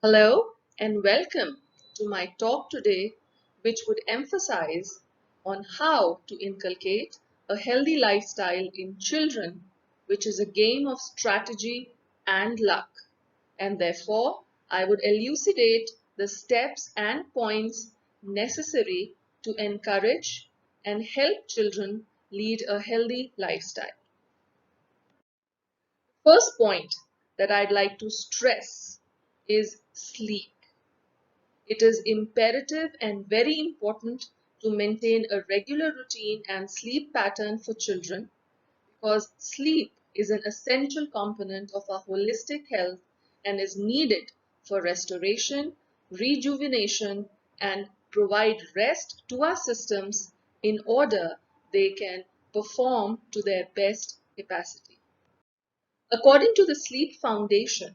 Hello and welcome to my talk today, which would emphasize on how to inculcate a healthy lifestyle in children, which is a game of strategy and luck. And therefore, I would elucidate the steps and points necessary to encourage and help children lead a healthy lifestyle. First point that I'd like to stress is sleep. It is imperative and very important to maintain a regular routine and sleep pattern for children because sleep is an essential component of our holistic health and is needed for restoration, rejuvenation, and provide rest to our systems in order they can perform to their best capacity. According to the Sleep Foundation,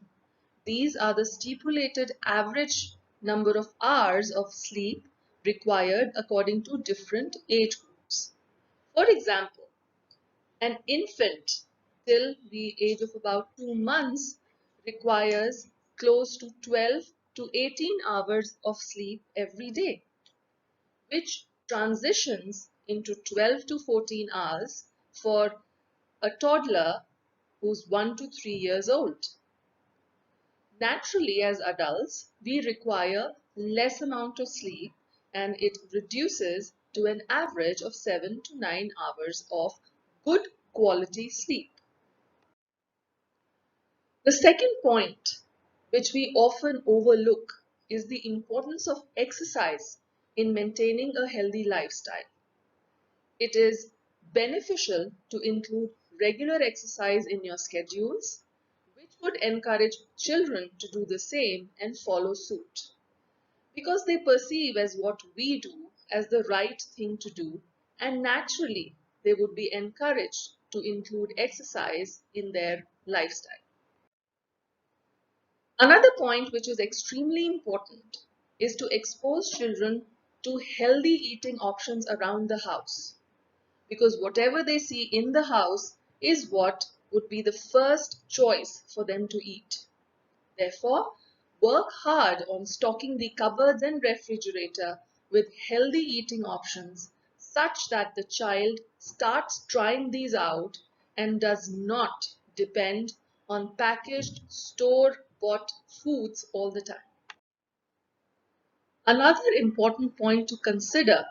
these are the stipulated average number of hours of sleep required according to different age groups. For example, an infant till the age of about 2 months requires close to 12 to 18 hours of sleep every day, which transitions into 12 to 14 hours for a toddler who's 1 to 3 years old. Naturally, as adults, we require less amount of sleep and it reduces to an average of 7 to 9 hours of good quality sleep. The second point, which we often overlook, is the importance of exercise in maintaining a healthy lifestyle. It is beneficial to include regular exercise in your schedules, which would encourage children to do the same and follow suit because they perceive as what we do as the right thing to do, and naturally they would be encouraged to include exercise in their lifestyle. Another point which is extremely important is to expose children to healthy eating options around the house because whatever they see in the house is what would be the first choice for them to eat. Therefore, work hard on stocking the cupboards and refrigerator with healthy eating options such that the child starts trying these out and does not depend on packaged, store-bought foods all the time. Another important point to consider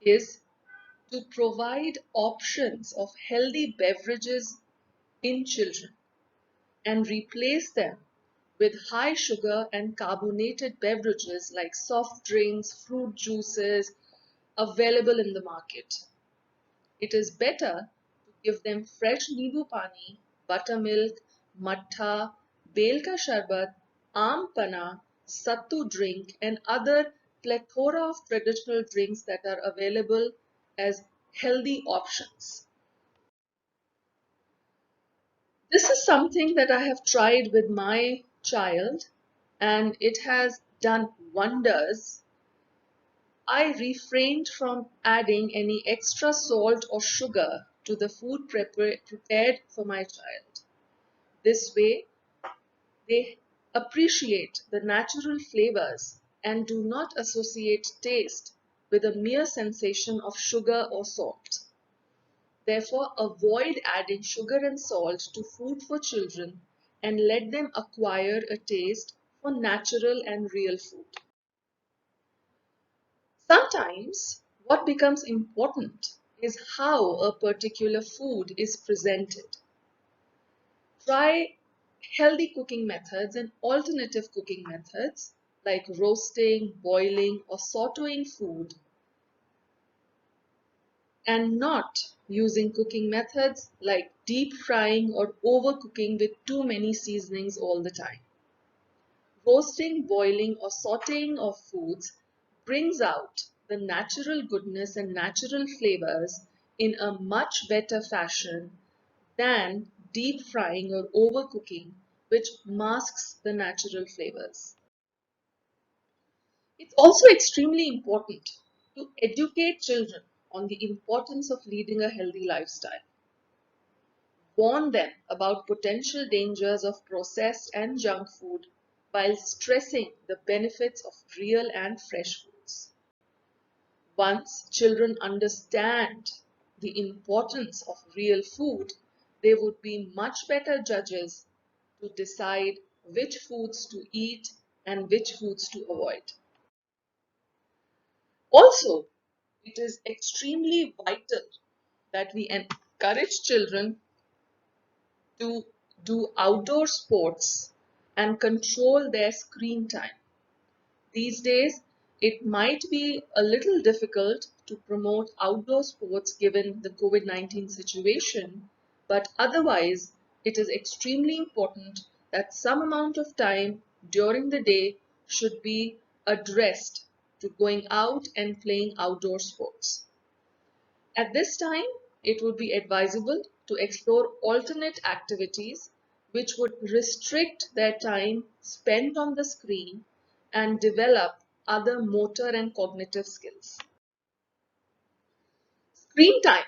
is to provide options of healthy beverages in children and replace them with high sugar and carbonated beverages like soft drinks, fruit juices available in the market. It is better to give them fresh nibu pani, buttermilk, mattha, bel ka sharbat, aam panna, sattu drink and other plethora of traditional drinks that are available as healthy options. This is something that I have tried with my child and it has done wonders. I refrained from adding any extra salt or sugar to the food prepared for my child. This way, they appreciate the natural flavors and do not associate taste with a mere sensation of sugar or salt. Therefore, avoid adding sugar and salt to food for children and let them acquire a taste for natural and real food. Sometimes, what becomes important is how a particular food is presented. Try healthy cooking methods and alternative cooking methods like roasting, boiling, or sauteing food and not using cooking methods like deep frying or overcooking with too many seasonings all the time. Roasting, boiling, or sauteing of foods brings out the natural goodness and natural flavors in a much better fashion than deep frying or overcooking, which masks the natural flavors. It's also extremely important to educate children on the importance of leading a healthy lifestyle. Warn them about potential dangers of processed and junk food, while stressing the benefits of real and fresh foods. Once children understand the importance of real food, they would be much better judges to decide which foods to eat and which foods to avoid. Also, it is extremely vital that we encourage children to do outdoor sports and control their screen time. These days, it might be a little difficult to promote outdoor sports given the COVID-19 situation, but otherwise, it is extremely important that some amount of time during the day should be addressed to going out and playing outdoor sports. At this time, it would be advisable to explore alternate activities which would restrict their time spent on the screen and develop other motor and cognitive skills. Screen time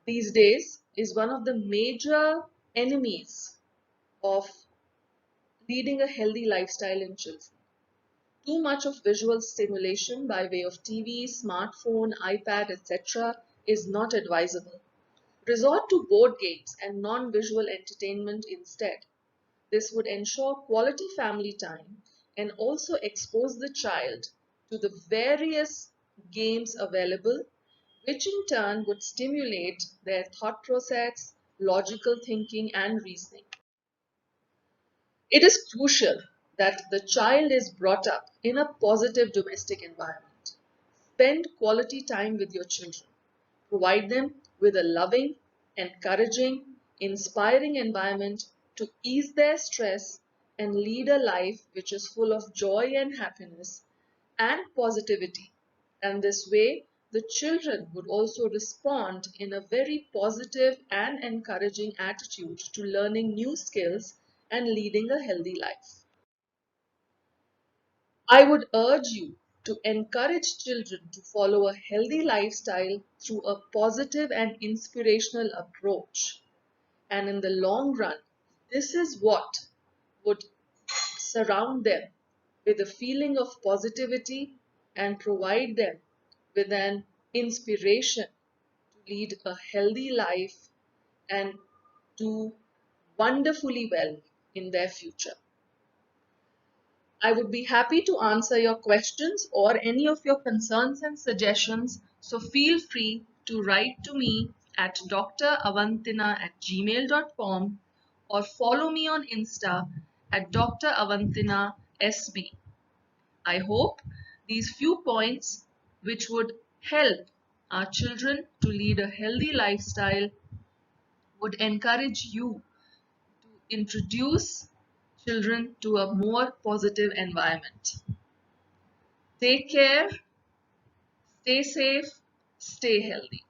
these days is one of the major enemies of leading a healthy lifestyle in children. Too much of visual stimulation by way of TV, smartphone, iPad, etc. is not advisable. Resort to board games and non-visual entertainment instead. This would ensure quality family time and also expose the child to the various games available, which in turn would stimulate their thought process, logical thinking, and reasoning. It is crucial that the child is brought up in a positive domestic environment. Spend quality time with your children. Provide them with a loving, encouraging, inspiring environment to ease their stress and lead a life which is full of joy and happiness and positivity. And this way, the children would also respond in a very positive and encouraging attitude to learning new skills and leading a healthy life. I would urge you to encourage children to follow a healthy lifestyle through a positive and inspirational approach. And in the long run, this is what would surround them with a feeling of positivity and provide them with an inspiration to lead a healthy life and do wonderfully well in their future. I would be happy to answer your questions or any of your concerns and suggestions. So feel free to write to me at dravantina@gmail.com or follow me on Insta at dravantinasb. I hope these few points, which would help our children to lead a healthy lifestyle, would encourage you to introduce children to a more positive environment. Take care, stay safe, stay healthy.